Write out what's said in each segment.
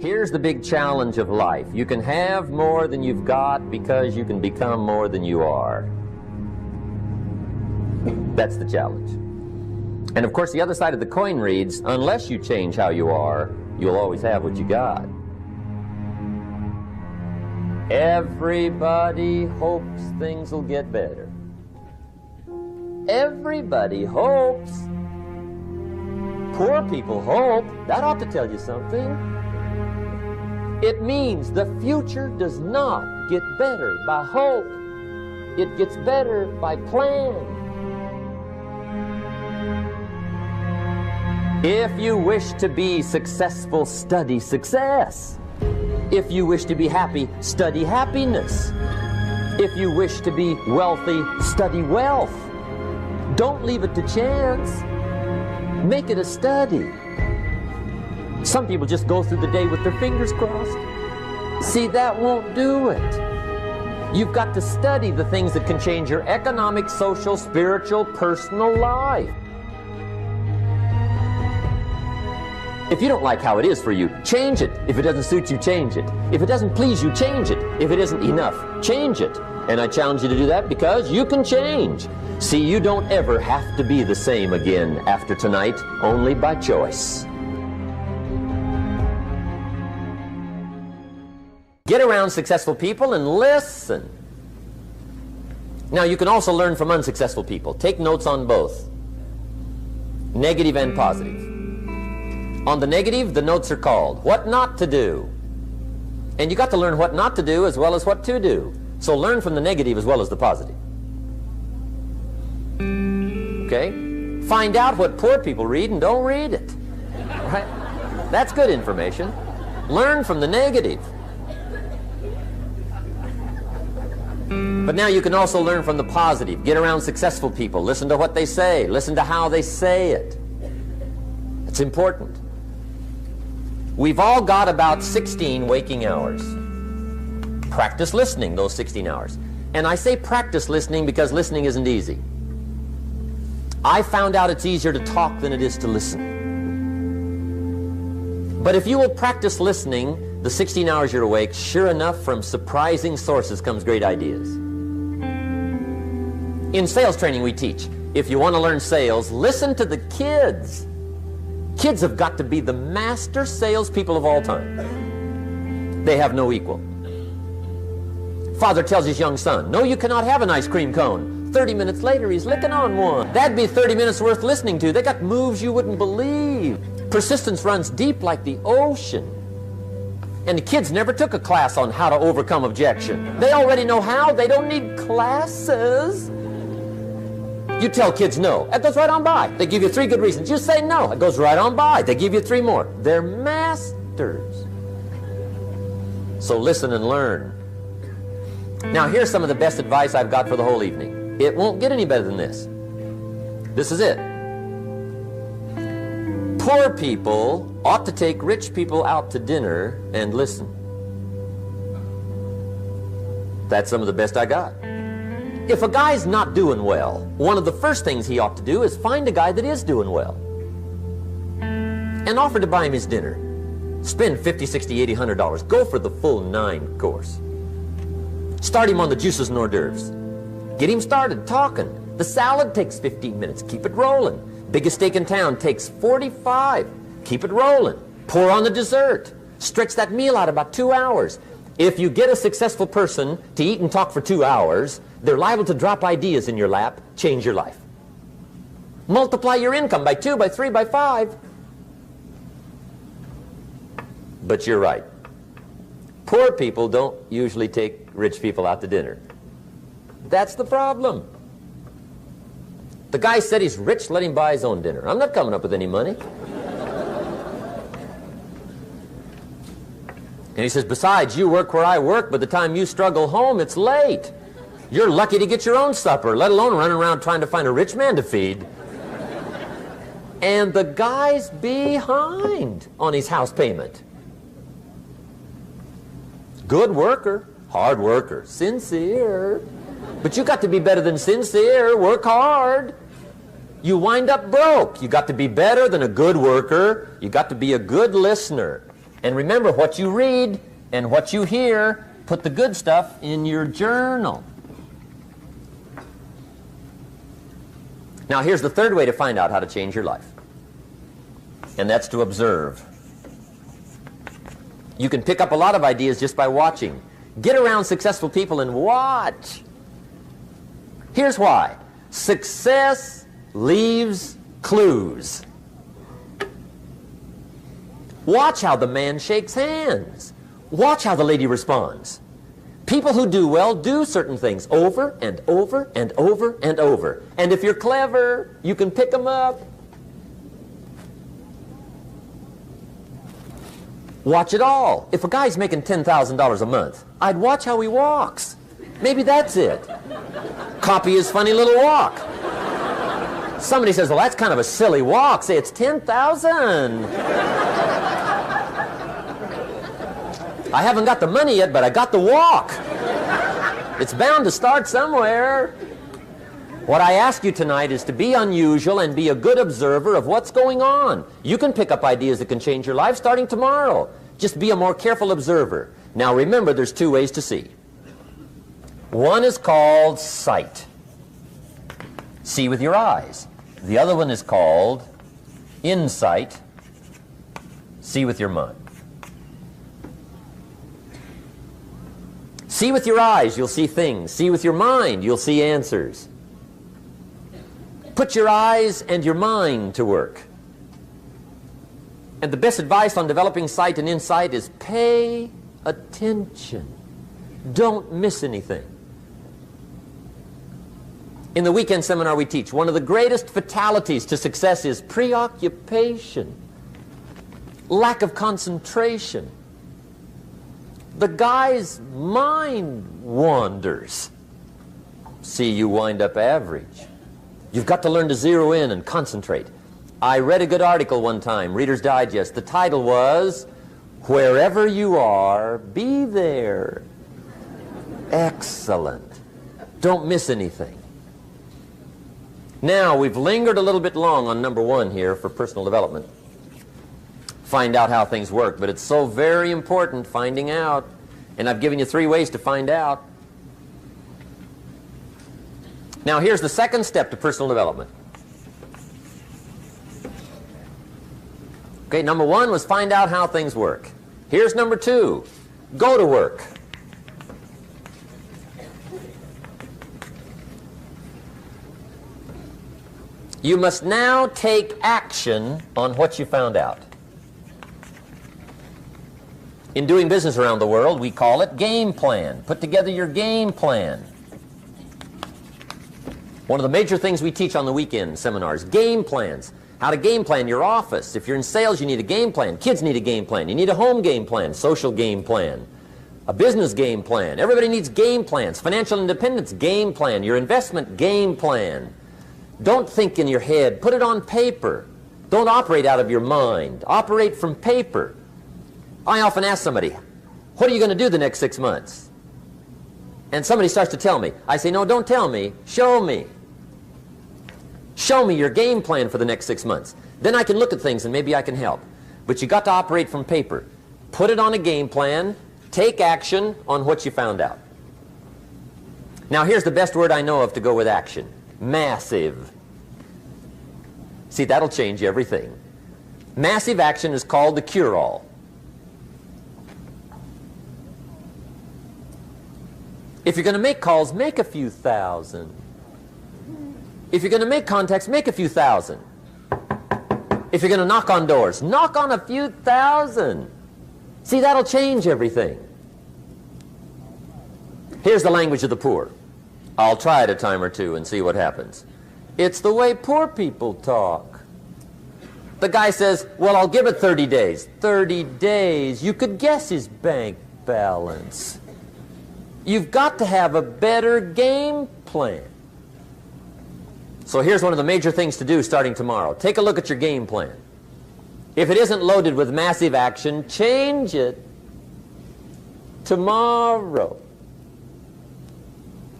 Here's the big challenge of life. You can have more than you've got because you can become more than you are. That's the challenge. And of course, the other side of the coin reads, unless you change how you are, you'll always have what you got. Everybody hopes things will get better. Everybody hopes. Poor people hope. That ought to tell you something. It means the future does not get better by hope. It gets better by plan. If you wish to be successful, study success. If you wish to be happy, study happiness. If you wish to be wealthy, study wealth. Don't leave it to chance. Make it a study. Some people just go through the day with their fingers crossed. See, that won't do it. You've got to study the things that can change your economic, social, spiritual, personal life. If you don't like how it is for you, change it. If it doesn't suit you, change it. If it doesn't please you, change it. If it isn't enough, change it. And I challenge you to do that because you can change. See, you don't ever have to be the same again after tonight, only by choice. Get around successful people and listen. Now, you can also learn from unsuccessful people. Take notes on both, negative and positive. On the negative, the notes are called What Not to Do. And you got to learn what not to do as well as what to do. So learn from the negative as well as the positive. Okay? Find out what poor people read and don't read it. Right? That's good information. Learn from the negative. But now you can also learn from the positive. Get around successful people. Listen to what they say. Listen to how they say it. It's important. We've all got about 16 waking hours. Practice listening those 16 hours. And I say practice listening because listening isn't easy. I found out it's easier to talk than it is to listen. But if you will practice listening the 16 hours you're awake, sure enough, from surprising sources comes great ideas. In sales training we teach, if you want to learn sales, listen to the kids. Kids have got to be the master salespeople of all time. They have no equal. Father tells his young son, no, you cannot have an ice cream cone. 30 minutes later, he's licking on one. That'd be 30 minutes worth listening to. They got moves you wouldn't believe. Persistence runs deep like the ocean. And the kids never took a class on how to overcome objection. They already know how. They don't need classes. You tell kids no, that goes right on by. They give you 3 good reasons. You say no, it goes right on by. They give you 3 more. They're masters. So listen and learn. Now here's some of the best advice I've got for the whole evening. It won't get any better than this. This is it. Poor people ought to take rich people out to dinner and listen. That's some of the best I got. If a guy's not doing well, one of the first things he ought to do is find a guy that is doing well and offer to buy him his dinner. Spend $50, $60, $80, $100. Go for the full 9 course. Start him on the juices and hors d'oeuvres. Get him started talking. The salad takes 15 minutes. Keep it rolling. Biggest steak in town takes 45. Keep it rolling. Pour on the dessert. Stretch that meal out about 2 hours. If you get a successful person to eat and talk for 2 hours, they're liable to drop ideas in your lap, change your life. Multiply your income by 2, by 3, by 5. But you're right. Poor people don't usually take rich people out to dinner. That's the problem. The guy said he's rich, let him buy his own dinner. I'm not coming up with any money. And he says, besides, you work where I work. By the time you struggle home, it's late. You're lucky to get your own supper, let alone running around trying to find a rich man to feed. And the guy's behind on his house payment. Good worker, hard worker, sincere. But you got to be better than sincere. Work hard. You wind up broke. You got to be better than a good worker. You got to be a good listener. And remember, what you read and what you hear, put the good stuff in your journal. Now, here's the third way to find out how to change your life, and that's to observe. You can pick up a lot of ideas just by watching. Get around successful people and watch. Here's why. Success leaves clues. Watch how the man shakes hands. Watch how the lady responds. People who do well do certain things over and over and over and over. And if you're clever, you can pick them up. Watch it all. If a guy's making $10,000 a month, I'd watch how he walks. Maybe that's it. Copy his funny little walk. Somebody says, well, that's kind of a silly walk. Say, it's 10,000. I haven't got the money yet, but I got the walk. It's bound to start somewhere. What I ask you tonight is to be unusual and be a good observer of what's going on. You can pick up ideas that can change your life starting tomorrow. Just be a more careful observer. Now remember, there's two ways to see. One is called sight. See with your eyes. The other one is called insight. See with your mind. See with your eyes, you'll see things. See with your mind, you'll see answers. Put your eyes and your mind to work. And the best advice on developing sight and insight is pay attention. Don't miss anything. In the weekend seminar we teach, one of the greatest fatalities to success is preoccupation, lack of concentration. The guy's mind wanders. See, you wind up average. You've got to learn to zero in and concentrate. I read a good article one time, Reader's Digest. The title was, Wherever You Are, Be There. Excellent. Don't miss anything. Now, we've lingered a little bit long on number one here for personal development. Find out how things work, but it's so very important finding out, and I've given you 3 ways to find out. Now here's the second step to personal development. Okay, number 1 was find out how things work. Here's number 2, go to work. You must now take action on what you found out. In doing business around the world, we call it game plan. Put together your game plan. One of the major things we teach on the weekend seminars, game plans. How to game plan your office. If you're in sales, you need a game plan. Kids need a game plan. You need a home game plan, social game plan, a business game plan. Everybody needs game plans. Financial independence, game plan. Your investment, game plan. Don't think in your head. Put it on paper. Don't operate out of your mind. Operate from paper. I often ask somebody, what are you going to do the next 6 months? And somebody starts to tell me. I say, no, don't tell me. Show me. Show me your game plan for the next 6 months. Then I can look at things and maybe I can help. But you got to operate from paper. Put it on a game plan. Take action on what you found out. Now here's the best word I know of to go with action. Massive. See, that'll change everything. Massive action is called the cure-all. If you're going to make calls, make a few thousand. If you're going to make contacts, make a few thousand. If you're going to knock on doors, knock on a few thousand. See, that'll change everything. Here's the language of the poor. I'll try it a time or two and see what happens. It's the way poor people talk. The guy says, well, I'll give it 30 days. 30 days. You could guess his bank balance. You've got to have a better game plan. So here's one of the major things to do starting tomorrow. Take a look at your game plan. If it isn't loaded with massive action, change it tomorrow.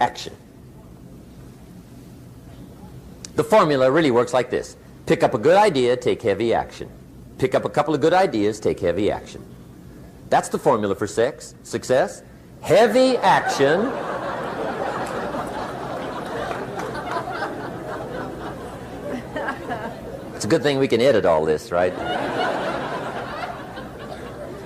Action. The formula really works like this. Pick up a good idea, take heavy action. Pick up a couple of good ideas, take heavy action. That's the formula for success. Heavy action. It's a good thing we can edit all this, right?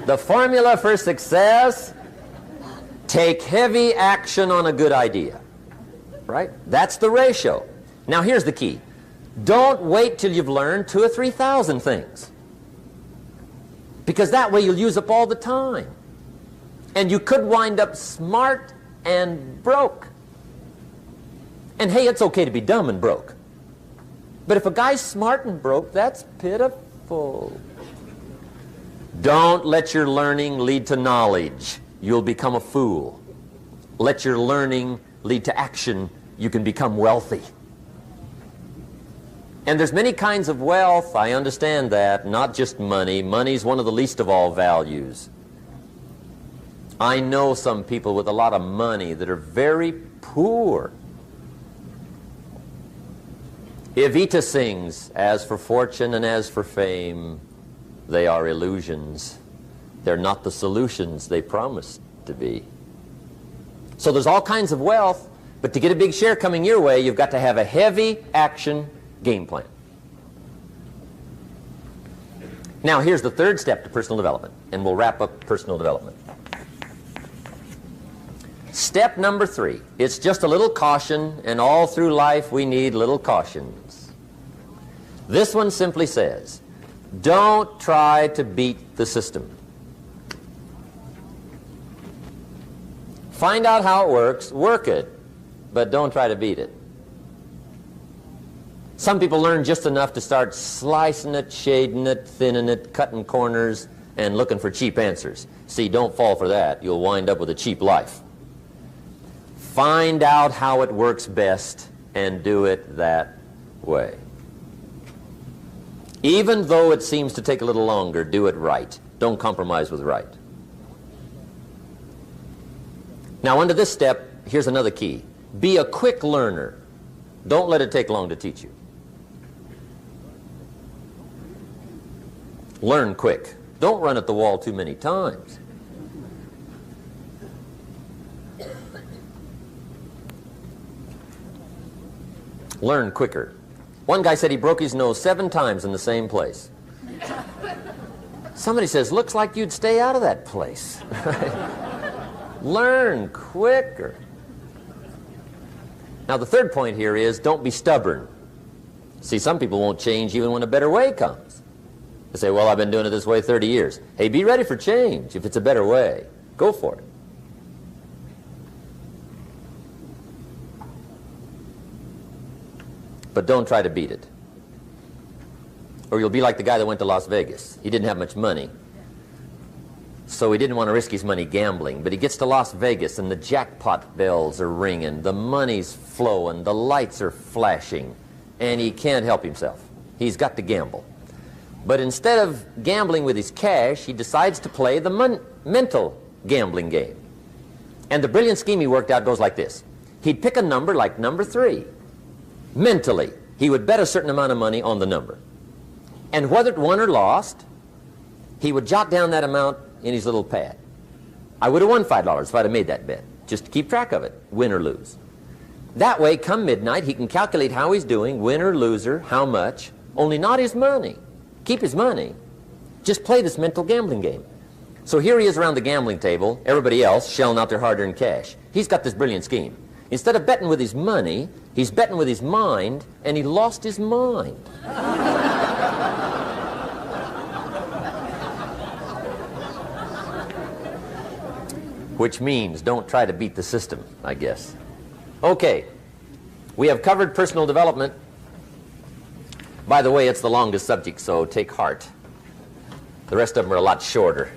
The formula for success: take heavy action on a good idea. Right? That's the ratio. Now here's the key. Don't wait till you've learned 2,000 or 3,000 things. Because that way you'll use up all the time. And you could wind up smart and broke. And hey, it's okay to be dumb and broke. But if a guy's smart and broke, that's pitiful. Don't let your learning lead to knowledge. You'll become a fool. Let your learning lead to action. You can become wealthy. And there's many kinds of wealth. I understand that. Not just money. Money's one of the least of all values. I know some people with a lot of money that are very poor. Evita sings, "As for fortune and as for fame, they are illusions. They're not the solutions they promise to be." So there's all kinds of wealth, but to get a big share coming your way, you've got to have a heavy action game plan. Now here's the third step to personal development, and we'll wrap up personal development. Step number 3. It's just a little caution, and all through life we need little cautions. This one simply says, don't try to beat the system. Find out how it works, work it, but don't try to beat it. Some people learn just enough to start slicing it, shading it, thinning it, cutting corners, and looking for cheap answers. See, don't fall for that. You'll wind up with a cheap life. Find out how it works best and do it that way. Even though it seems to take a little longer, do it right. Don't compromise with right. Now, under this step, here's another key. Be a quick learner. Don't let it take long to teach you. Learn quick. Don't run at the wall too many times. Learn quicker. One guy said he broke his nose 7 times in the same place. Somebody says, looks like you'd stay out of that place. Learn quicker. Now the third point here is don't be stubborn. See, some people won't change even when a better way comes. They say, well, I've been doing it this way 30 years. Hey, be ready for change. If it's a better way, go for it. But don't try to beat it. Or you'll be like the guy that went to Las Vegas. He didn't have much money, so he didn't want to risk his money gambling. But he gets to Las Vegas and the jackpot bells are ringing, the money's flowing, the lights are flashing, and he can't help himself. He's got to gamble. But instead of gambling with his cash, he decides to play the mental gambling game. And the brilliant scheme he worked out goes like this. He'd pick a number like number 3. Mentally, he would bet a certain amount of money on the number. And whether it won or lost, he would jot down that amount in his little pad. I would have won $5 if I'd have made that bet, just to keep track of it, win or lose. That way, come midnight, he can calculate how he's doing, win or loser, how much, only not his money. Keep his money. Just play this mental gambling game. So here he is around the gambling table, everybody else shelling out their hard-earned cash. He's got this brilliant scheme. Instead of betting with his money, he's betting with his mind, and he lost his mind. Which means don't try to beat the system, I guess. Okay, we have covered personal development. By the way, it's the longest subject, so take heart. The rest of them are a lot shorter.